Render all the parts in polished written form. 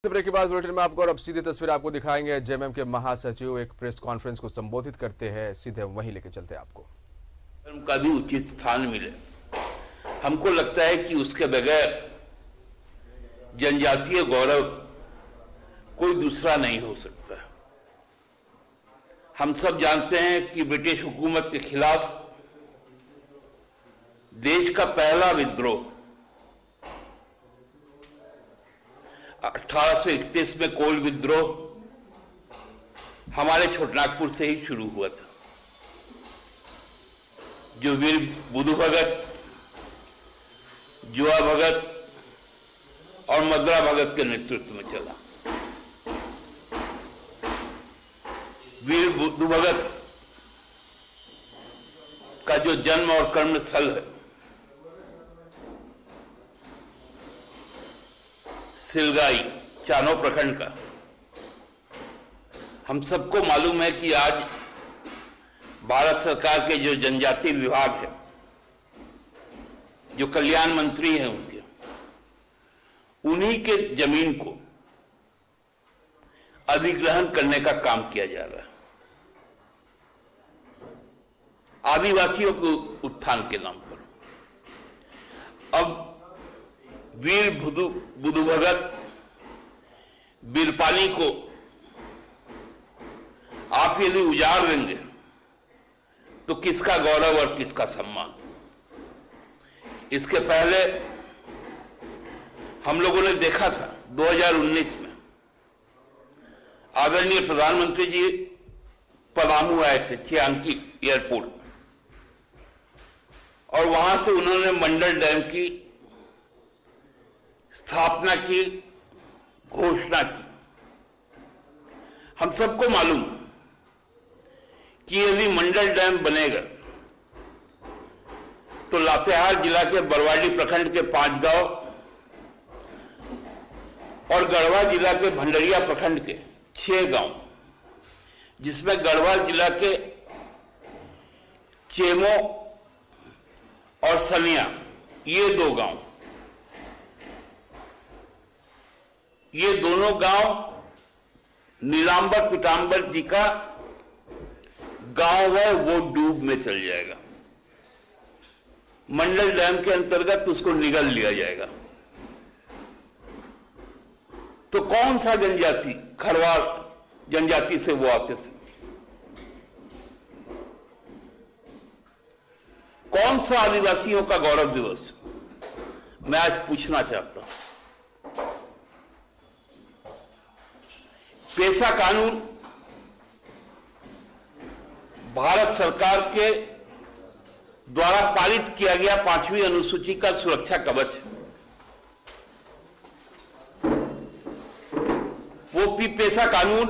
Break के बाद bulletin में आपको और अब सीधी तस्वीर आपको दिखाएंगे। जेएमएम के महासचिव एक प्रेस कॉन्फ्रेंस को संबोधित करते हैं, सीधे वहीं लेके चलते हैं आपको। का भी उचित स्थान मिले। हमको लगता है कि उसके बगैर जनजातीय गौरव कोई दूसरा नहीं हो सकता। हम सब जानते हैं कि ब्रिटिश हुकूमत के खिलाफ देश का पहला विद्रोह 1831 में कोल विद्रोह हमारे छोटनागपुर से ही शुरू हुआ था, जो वीर बुधु भगत, जुआ भगत और मद्रा भगत के नेतृत्व में चला। वीर बुधु भगत का जो जन्म और कर्म स्थल है सिलगाई चानो प्रखंड का, हम सबको मालूम है कि आज भारत सरकार के जो जनजाति विभाग है, जो कल्याण मंत्री हैं उनके, उन्हीं के जमीन को अधिग्रहण करने का काम किया जा रहा है आदिवासियों के उत्थान के नाम पर। अब वीर बुधु भगत बीरपानी को आप यदि उजाड़ देंगे तो किसका गौरव और किसका सम्मान। इसके पहले हम लोगों ने देखा था 2019 में आदरणीय प्रधानमंत्री जी पलामू आए थे चियांकी एयरपोर्ट में, और वहां से उन्होंने मंडल डैम की स्थापना की घोषणा की। हम सबको मालूम है कि यदि मंडल डैम बनेगा तो लातेहार जिला के बरवाडी प्रखंड के 5 गांव और गढ़वा जिला के भंडरिया प्रखंड के 6 गांव, जिसमें गढ़वा जिला के चेमो और सनिया ये 2 गांव, ये दोनों गांव नीलांबर पीतांबर जी का गांव है, वो डूब में चल जाएगा। मंडल डैम के अंतर्गत उसको निगल लिया जाएगा। तो कौन सा जनजाति, खरवार जनजाति से वो आते थे, कौन सा आदिवासियों का गौरव दिवस, मैं आज पूछना चाहता हूं। पेशा कानून भारत सरकार के द्वारा पारित किया गया 5वीं अनुसूची का सुरक्षा कवच है। वो पेशा कानून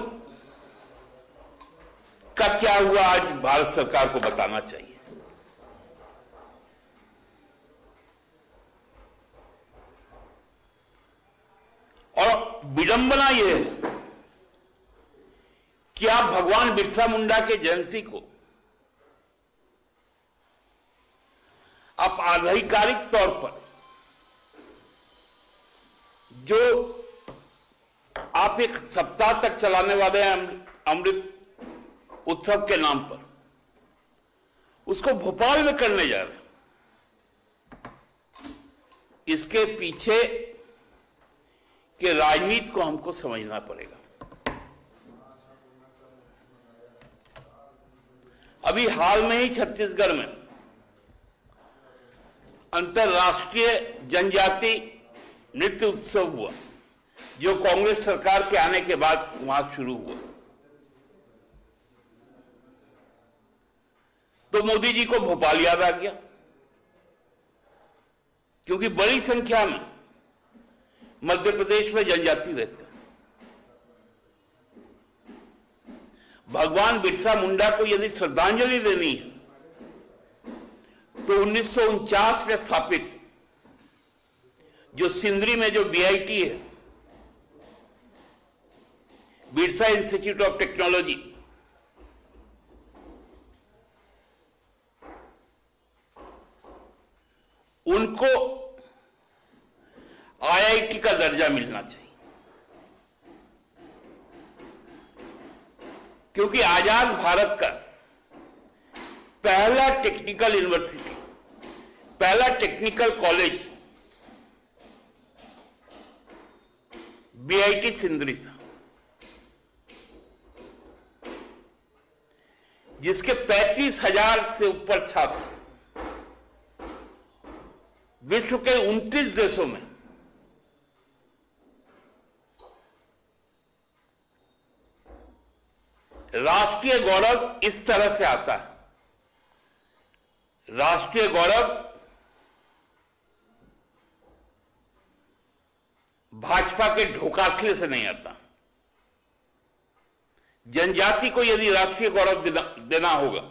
का क्या हुआ आज भारत सरकार को बताना चाहिए। और विडंबना यह है कि आप भगवान बिरसा मुंडा के जयंती को आप आधिकारिक तौर पर जो आप एक सप्ताह तक चलाने वाले हैं अमृत उत्सव के नाम पर, उसको भोपाल में करने जा रहे हैं। इसके पीछे के राजनीति को हमको समझना पड़ेगा। अभी हाल में ही छत्तीसगढ़ में अंतर्राष्ट्रीय जनजाति नृत्य उत्सव हुआ, जो कांग्रेस सरकार के आने के बाद वहां शुरू हुआ। तो मोदी जी को भोपाल याद आ गया, क्योंकि बड़ी संख्या में मध्य प्रदेश में जनजाति रहते हैं। भगवान बिरसा मुंडा को यदि श्रद्धांजलि देनी है तो 1949 में स्थापित जो सिंदरी में जो बीआईटी है, बिरसा इंस्टीट्यूट ऑफ टेक्नोलॉजी, उनको आईआईटी का दर्जा मिलना चाहिए। क्योंकि आजाद भारत का पहला टेक्निकल यूनिवर्सिटी, पहला टेक्निकल कॉलेज बीआईटी सिंदरी था, जिसके 35,000 से ऊपर छात्र विश्व के 29 देशों में राष्ट्रीय गौरव इस तरह से आता है। राष्ट्रीय गौरव भाजपा के ढोकासले से नहीं आता। जनजाति को यदि राष्ट्रीय गौरव देना होगा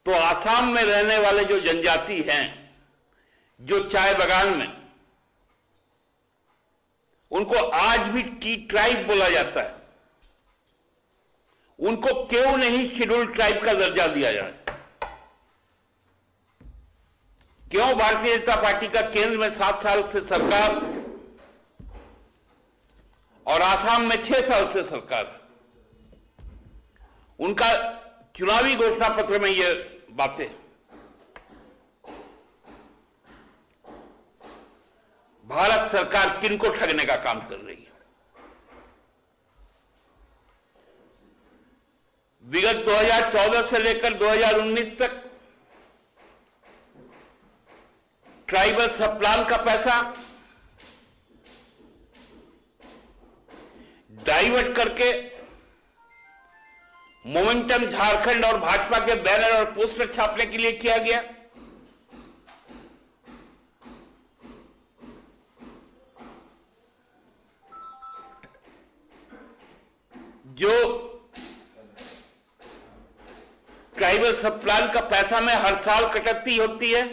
तो आसाम में रहने वाले जो जनजाति हैं, जो चाय बागान में, उनको आज भी टी ट्राइब बोला जाता है, उनको क्यों नहीं शेड्यूल्ड ट्राइब का दर्जा दिया जाए? क्यों भारतीय जनता पार्टी का केंद्र में 7 साल से सरकार और आसाम में 6 साल से सरकार, उनका चुनावी घोषणा पत्र में ये बातें, भारत सरकार किनको ठगने का काम कर रही है? विगत 2014 से लेकर 2019 तक ट्राइबल सब प्लान का पैसा डाइवर्ट करके मोमेंटम झारखंड और भाजपा के बैनर और पोस्टर छापने के लिए किया गया। जो ट्राइबल सब प्लान का पैसा में हर साल कटौती होती है,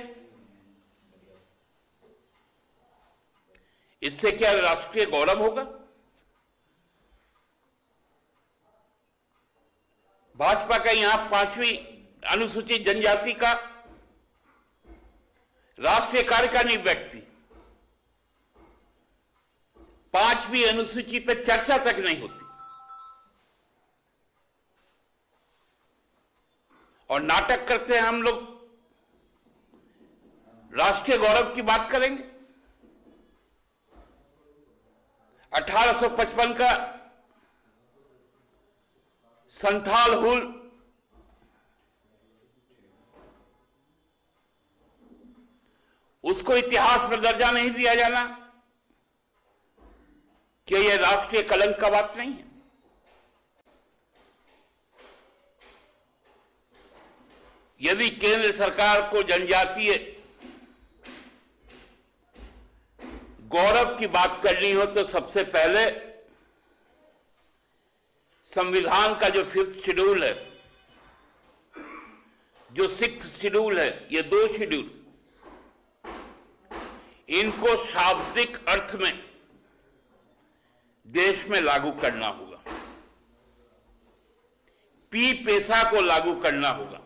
इससे क्या राष्ट्रीय गौरव होगा? भाजपा का यहां 5वीं अनुसूचित जनजाति का राष्ट्रीय कार्यकारिणी व्यक्ति 5वीं अनुसूची पे चर्चा तक नहीं होती और नाटक करते हैं हम लोग राष्ट्रीय गौरव की बात करेंगे। 1855 का संथाल हुल उसको इतिहास में दर्जा नहीं दिया जाना, क्या यह राष्ट्रीय कलंक का बात नहीं है? यदि केंद्र सरकार को जनजातीय गौरव की बात करनी हो तो सबसे पहले संविधान का जो 5th शेड्यूल है, जो 6th शेड्यूल है, ये 2 शेड्यूल, इनको शाब्दिक अर्थ में देश में लागू करना होगा। पी पेशा को लागू करना होगा।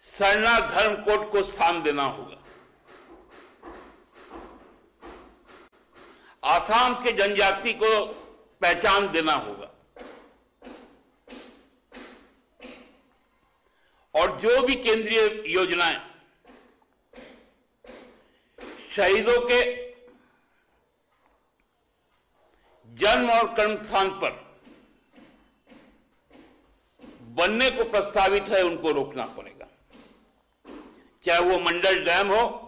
सरना धर्म कोड को स्थान देना होगा। आसाम के जनजाति को पहचान देना होगा और जो भी केंद्रीय योजनाएं शहीदों के जन्म और कर्म स्थान पर बनने को प्रस्तावित है, उनको रोकना पड़ेगा। चाहे वो मंडल डैम हो,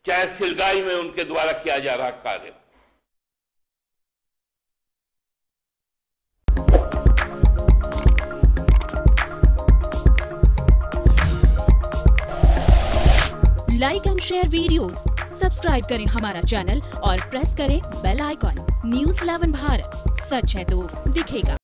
चाहे सिलगाई में उनके द्वारा किया जा रहा कार्य। Like and share videos, subscribe करें हमारा चैनल और प्रेस करें बेल आइकॉन। News 11 भारत, सच है तो दिखेगा।